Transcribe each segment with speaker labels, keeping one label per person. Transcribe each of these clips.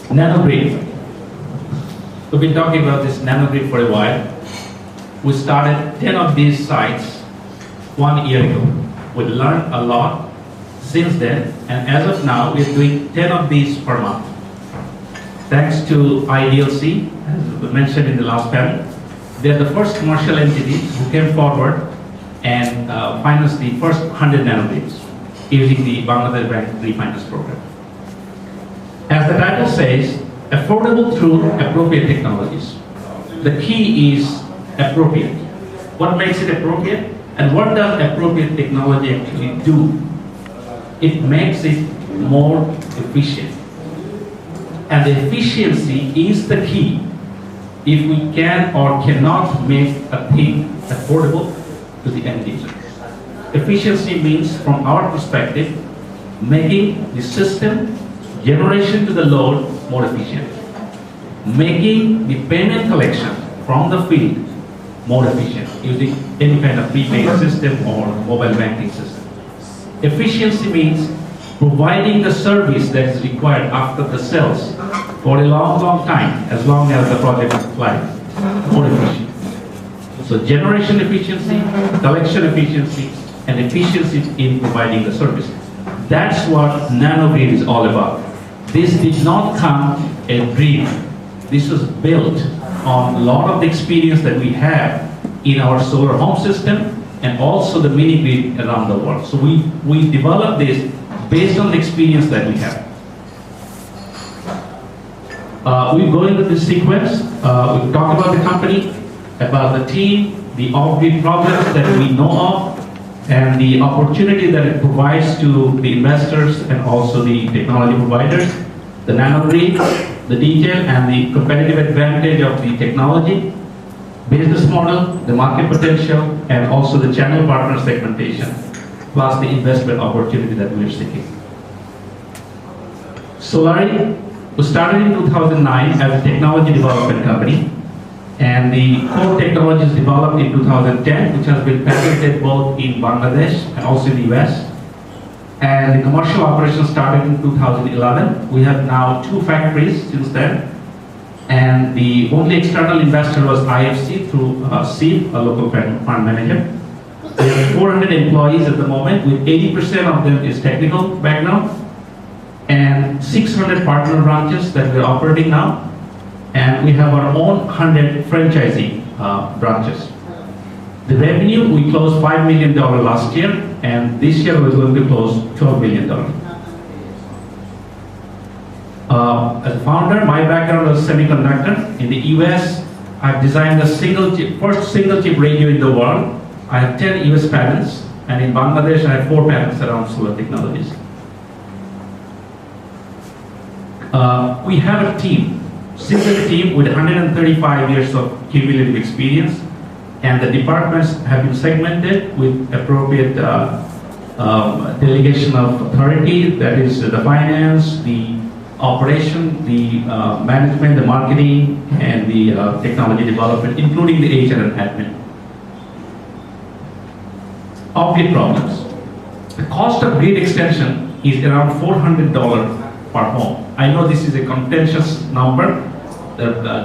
Speaker 1: Nanogrid. We've been talking about this nanogrid for a while. We started 10 of these sites 1 year ago. We learned a lot since then, and as of now, we're doing 10 of these per month. Thanks to IDLC, as we mentioned in the last panel, they're the first commercial entities who came forward and financed the first 100 nanogrids using the Bangladesh Bank Refinance Program. As the title says, affordable through appropriate technologies. The key is appropriate. What makes it appropriate? And what does appropriate technology actually do? It makes it more efficient. And the efficiency is the key. If we can or cannot make a thing affordable to the end user. Efficiency means, from our perspective, making the system generation to the load more efficient. Making the payment collection from the field more efficient using any kind of prepaid system or mobile banking system. Efficiency means providing the service that is required after the sales for a long time, as long as the project is live, more efficient. So generation efficiency, collection efficiency, and efficiency in providing the service. That's what nanogrid is all about. This did not come a dream. This was built on a lot of the experience that we have in our solar home system and also the mini grid around the world. So we developed this based on the experience that we have. We go into this sequence. We talk about the company, about the team, the off-grid problems that we know of, and the opportunity that it provides to the investors and also the technology providers, the nanogrid, the detail and the competitive advantage of the technology, business model, the market potential, and also the channel partner segmentation, plus the investment opportunity that we are seeking. Solari was started in 2009 as a technology development company, and the core technologies developed in 2010, which has been patented both in Bangladesh and also in the US. And the commercial operation started in 2011. We have now 2 factories since then. And the only external investor was IFC through SEED, a local fund manager. We have 400 employees at the moment, with 80% of them is technical background, and 600 partner branches that we're operating now. And we have our own 100 franchisee branches. The revenue, we closed $5 million last year, and this year we're going to close $12 million. As a founder, my background was semiconductor. In the US, I've designed the first single chip radio in the world. I have 10 US patents, and in Bangladesh, I have 4 patents around solar technologies. We have a team, single team with 135 years of cumulative experience, and the departments have been segmented with appropriate delegation of authority, that is the finance, the operation, the management, the marketing, and the technology development, including the HR and admin. Off-grid problems. The cost of grid extension is around $400 per home. I know this is a contentious number.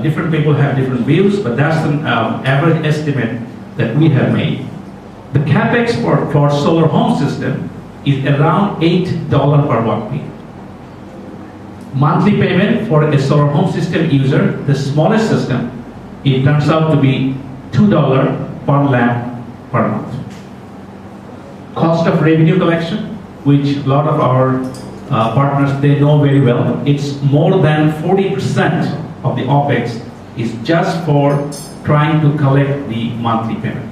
Speaker 1: Different people have different views, but that's the average estimate that we have made. The capex for solar home system is around $8 per watt-peak. Monthly payment for a solar home system user, the smallest system, it turns out to be $2 per lamp per month. Cost of revenue collection, which a lot of our partners, they know very well, it's more than 40% of the OPEX is just for trying to collect the monthly payment.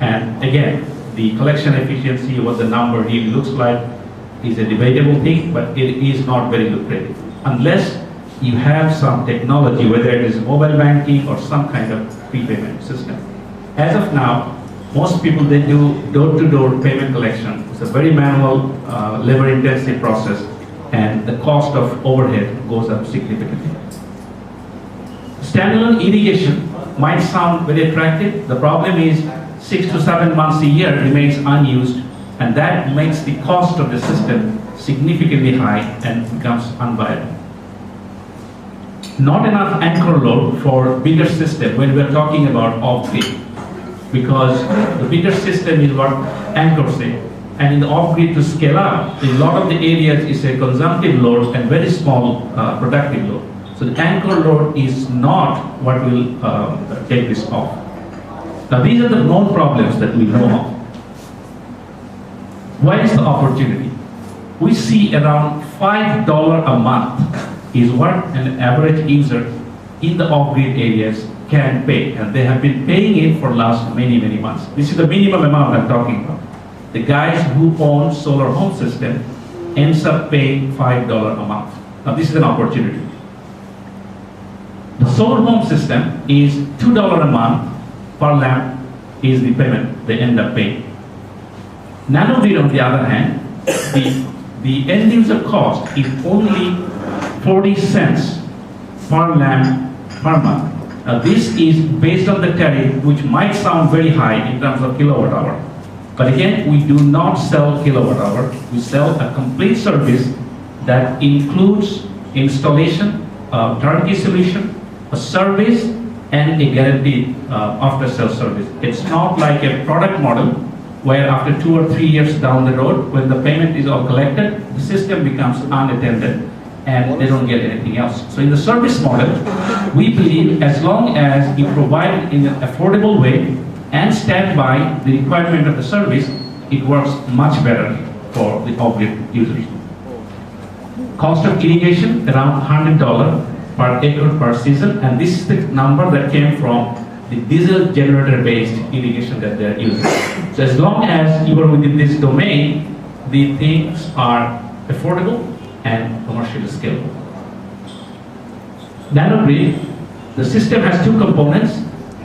Speaker 1: And again, the collection efficiency, what the number really looks like, is a debatable thing, but it is not very lucrative. Unless you have some technology, whether it is mobile banking or some kind of prepayment system. As of now, most people, they do door-to-door payment collection. It's a very manual, labor-intensive process, and the cost of overhead goes up significantly. Standalone irrigation might sound very attractive. The problem is 6 to 7 months a year remains unused, and that makes the cost of the system significantly high and becomes unviable. Not enough anchor load for bigger system when we're talking about off-grid, because the bigger system is what anchors it. And in the off-grid to scale up, a lot of the areas is a consumptive load and very small productive load. So the anchor load is not what will take this off. Now these are the known problems that we know of. Where is the opportunity? We see around $5 a month is what an average user in the off-grid areas can pay, and they have been paying it for last many months. This is the minimum amount I'm talking about. The guys who own solar home system ends up paying $5 a month. Now this is an opportunity. The solar home system is $2 a month per lamp is the payment they end up paying. Nanogrid on the other hand, the end user cost is only 40 cents per lamp per month. Now this is based on the tariff, which might sound very high in terms of kilowatt hour. But again, we do not sell kilowatt hour. We sell a complete service that includes installation, turnkey solution, a service, and a guaranteed after-sale service. It's not like a product model where after 2 or 3 years down the road, when the payment is all collected, the system becomes unattended and they don't get anything else. So in the service model, we believe as long as you provide it in an affordable way and stand by the requirement of the service, it works much better for the off-grid users. Cost of irrigation around $100 per acre per season, and this is the number that came from the diesel generator-based irrigation that they're using. So as long as you are within this domain, the things are affordable and commercially scalable. Nanogrid, the system has two components.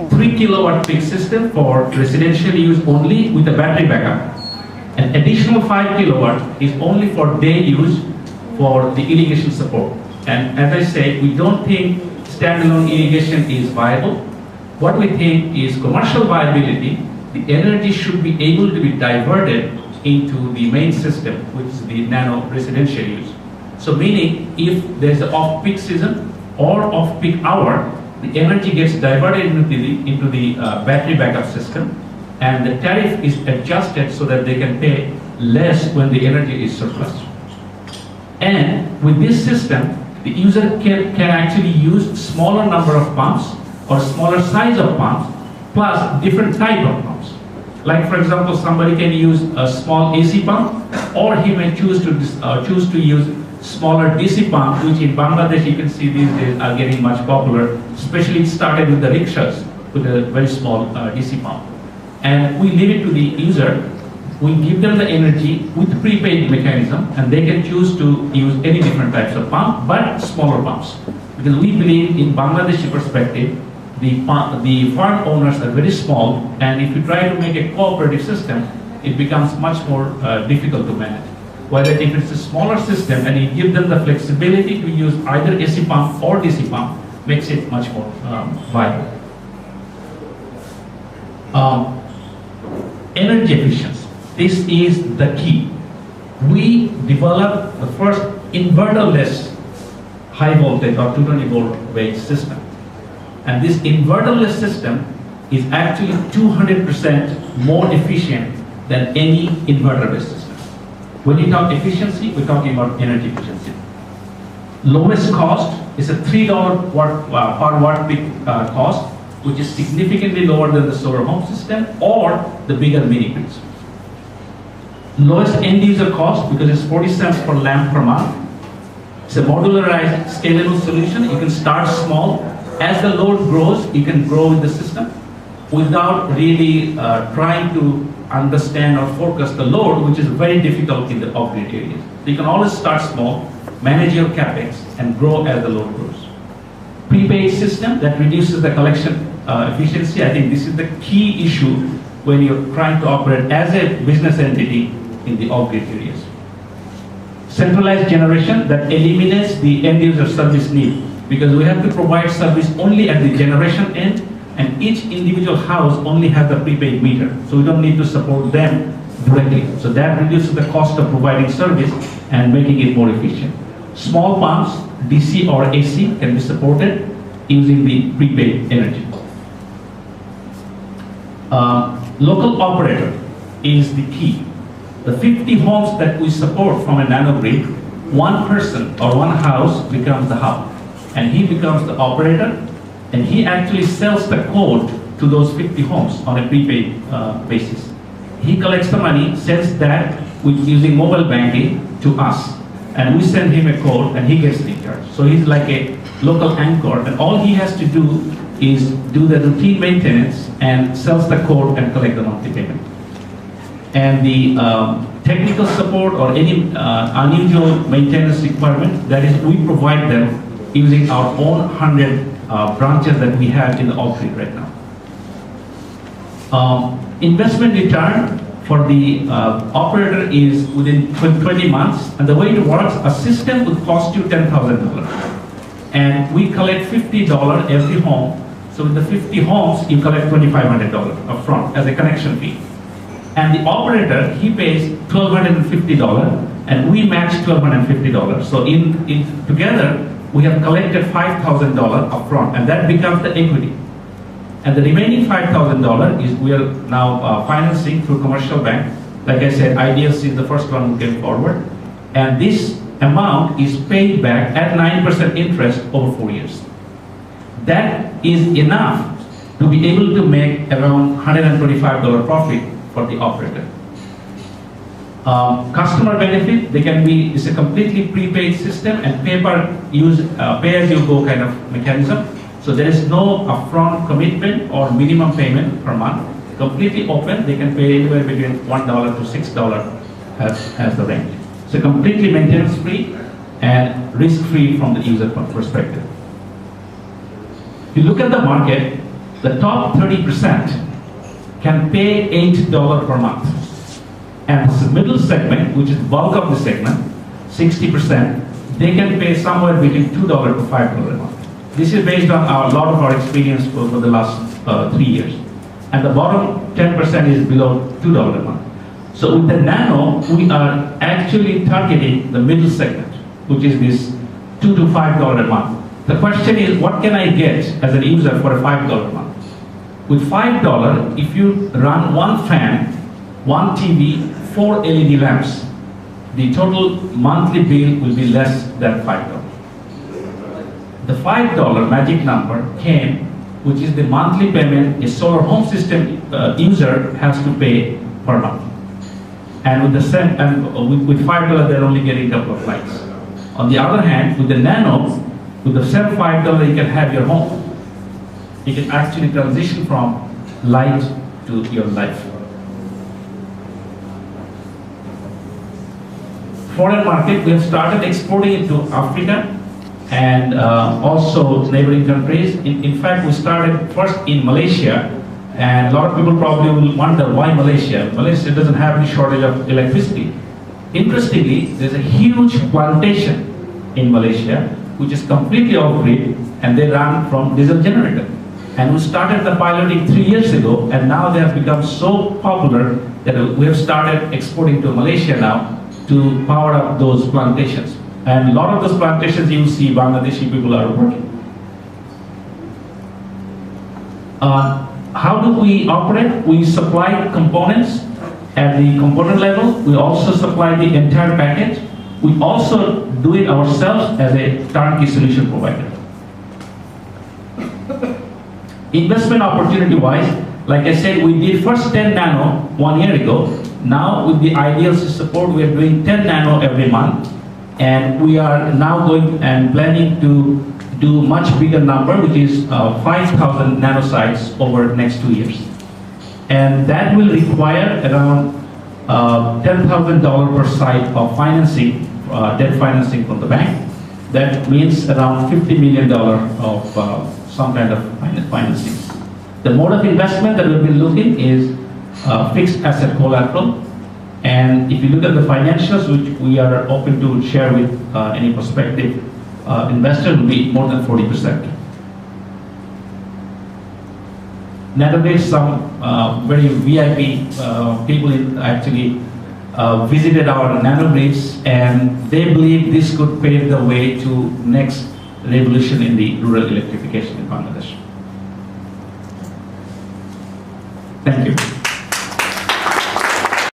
Speaker 1: 3 kilowatt peak system for residential use only with a battery backup. An additional 5 kilowatt is only for day use for the irrigation support. And as I say, we don't think standalone irrigation is viable. What we think is commercial viability. The energy should be able to be diverted into the main system, which is the nano residential use. So meaning, if there's an off-peak season or off-peak hour, the energy gets diverted into the battery backup system, and the tariff is adjusted so that they can pay less when the energy is surplus. And with this system, the user can actually use smaller number of pumps or smaller size of pumps plus different type of pumps. Like for example, somebody can use a small AC pump, or he may choose to use smaller DC pump, which in Bangladesh you can see these days are getting much popular. Especially it started with the rickshaws with a very small DC pump. And we leave it to the user. We give them the energy with prepaid mechanism, and they can choose to use any different types of pump, but smaller pumps. Because we believe in Bangladeshi perspective, the farm owners are very small, and if you try to make a cooperative system, it becomes much more difficult to manage. Whether if it's a smaller system and you give them the flexibility to use either AC pump or DC pump, makes it much more viable. Energy efficiency. This is the key. We developed the first inverter-less high voltage or 220 volt based system. And this inverter-less system is actually 200% more efficient than any inverter-based system. When we talk efficiency, we're talking about energy efficiency. Lowest cost is a $3 per watt peak cost, which is significantly lower than the solar home system or the bigger mini grids. Lowest end user cost, because it's 40 cents per lamp per month. It's a modularized, scalable solution. You can start small. As the load grows, you can grow with the system without really trying to understand or forecast the load, which is very difficult in the off-grid areas. So you can always start small, manage your capex, and grow as the load grows. Prepaid system that reduces the collection efficiency. I think this is the key issue when you're trying to operate as a business entity in the off-grid areas. Centralized generation that eliminates the end user service need, because we have to provide service only at the generation end, and each individual house only has a prepaid meter, so we don't need to support them directly. So that reduces the cost of providing service, and making it more efficient. Small pumps, DC or AC, can be supported using the prepaid energy. Local operator is the key. The 50 homes that we support from a nanogrid, one person or one house becomes the hub, and he becomes the operator, and he actually sells the code to those 50 homes on a prepaid basis. He collects the money, sends that using mobile banking to us, and we send him a code and he gets recharged. So he's like a local anchor, and all he has to do is do the routine maintenance and sells the code and collect the monthly payment. And the technical support or any unusual maintenance requirement, that is, we provide them using our own 100 branches that we have in the off-grid right now. Investment return for the operator is within 20 months, and the way it works, a system would cost you $10,000, and we collect $50 every home. So with the 50 homes, you collect $2,500 upfront as a connection fee. And the operator, he pays $1,250, and we match $1,250. So in together, we have collected $5,000 upfront, and that becomes the equity. And the remaining $5,000 is we are now financing through commercial bank. Like I said, IDFC is the first one who came forward, and this amount is paid back at 9% interest over 4 years. That is enough to be able to make around $125 profit for the operator. Customer benefit, it's a completely prepaid system and pay-as-you-go kind of mechanism. So there is no upfront commitment or minimum payment per month. Completely open, they can pay anywhere between $1 to $6 as the range. So completely maintenance-free and risk-free from the user perspective. If you look at the market, the top 30% can pay $8 per month. And the middle segment, which is the bulk of the segment, 60%, they can pay somewhere between $2 to $5 a month. This is based on a lot of our experience for the last 3 years. And the bottom 10% is below $2 a month. So with the Nano, we are actually targeting the middle segment, which is this $2 to $5 a month. The question is, what can I get as a user for a $5 a month? With $5, if you run one fan, one TV, 4 LED lamps, the total monthly bill will be less than $5. The $5 magic number came, which is the monthly payment a solar home system user has to pay per month. And with with $5, they're only getting a couple of lights. On the other hand, with the Nano, with the same $5, you can have your home. You can actually transition from light to your life. Foreign market, we have started exporting it to Africa and also neighboring countries. In fact, we started first in Malaysia, and a lot of people probably will wonder why Malaysia. Malaysia doesn't have any shortage of electricity. Interestingly, there's a huge plantation in Malaysia which is completely off-grid, and they run from diesel generator. And we started the piloting 3 years ago, and now they have become so popular that we have started exporting to Malaysia now to power up those plantations. And a lot of those plantations you see Bangladeshi people are working. How do we operate? We supply components at the component level. We also supply the entire package. We also do it ourselves as a turnkey solution provider. Investment opportunity wise, like I said, we did first 10 nano 1 year ago. Now with the IDLC support, we are doing 10 nano every month. And we are now going and planning to do much bigger number, which is 5,000 nano sites over the next 2 years. And that will require around $10,000 per site of financing, debt financing from the bank. That means around $50 million of some kind of financing. The mode of investment that we've been looking is fixed asset collateral. And if you look at the financials, which we are open to share with any prospective investor, will be more than 40%. Nowadays, some very VIP people actually visited our nanogrids, and they believe this could pave the way to next revolution in the rural electrification in Bangladesh. Thank you.